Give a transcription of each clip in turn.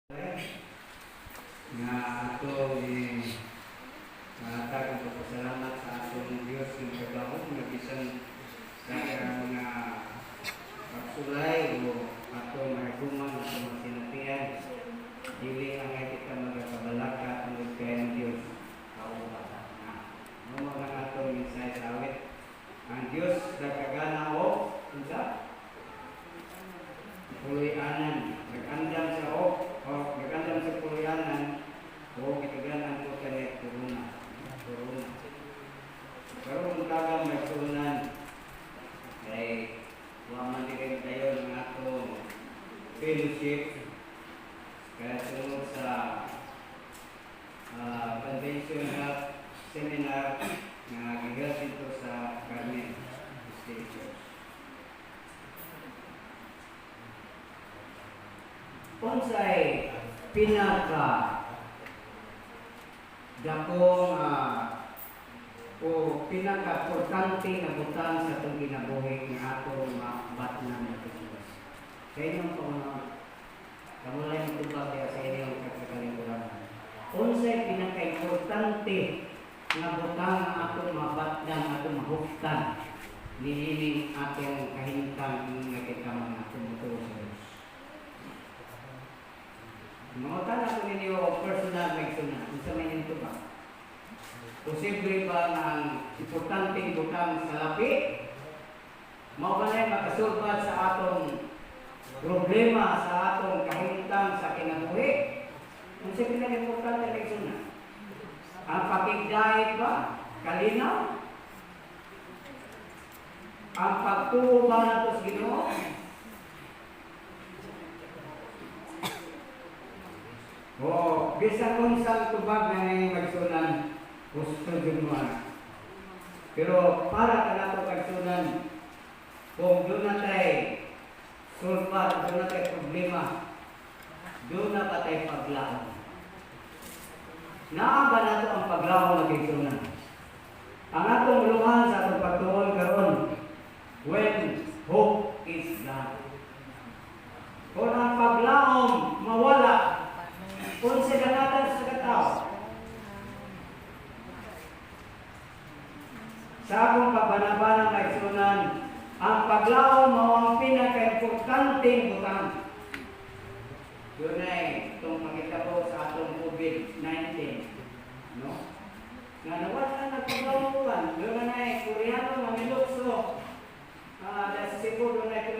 nga ato matag ang pagpasalamat sa atong Diyos ng kagawad nga bisan sa mga pagsulay o atong marguman atong masinatian dili ang ay kita magkabalaka tungod kay ang Diyos kauba na mga atong minsay sa awit ang Diyos nagkagana o unsa puloy-anan nag-andam sa nag-andam sa puloy-anan o kitaganan ko kanay corona. Pero kung tagang may turunan ay waman din kayo ng atong fellowship kaya sunod sa convention seminar na gigas dito sa Carmen State Church. Unsay pinaka dakong o pinaka-importante na butang sa itong ginabuhi ng atong batnan na Diyos. Sa inyong kamulay ng tubag kaya sa inyong kakakalingkuran. Unsay pinaka-importante na butang ng atong batnan, atong mahuktan, nihiling atong kahintang nga kita mga tumuturo sa Diyos. Mga tanong ko ninyo personal may sunan. Kung sa may nito ba? Posible ba ng importanteng butang sa lapi? Mao ba na makasulbad sa atong problema sa atong kahintang sa kinabuhi? Kung sa pinag-importante may sunan. Ang pakigdahit ba? Kalinaw? Ang pagtuo ba nato sa Ginoo? Bisan unsang tubag na ngayon magsunan, gusto jumuan. Pero para ka nato magsunan, kung doon na tayo sulpat, doon na tayo problema, doon na pa tayo paglaon. Naaba nato ang paglaon na magsunan. Ang atong luhan sa atong pagtuon karon, when hope is gone. Kung ang paglaon mawala, kung sa ganatan sa katao, sa akong pagbanabana ng kaisunan, ang paglaon mo ang pinaka-importanteng butang. Yun ay itong makita po sa atong COVID-19. No? Nga nawala na nagpaglaon. Yun ay Koreano na milukso. Dahil sa Cebu, doon ay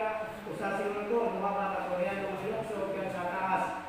usasin mo ito. Nawala ka Koreano na milukso. Kaya sa taas.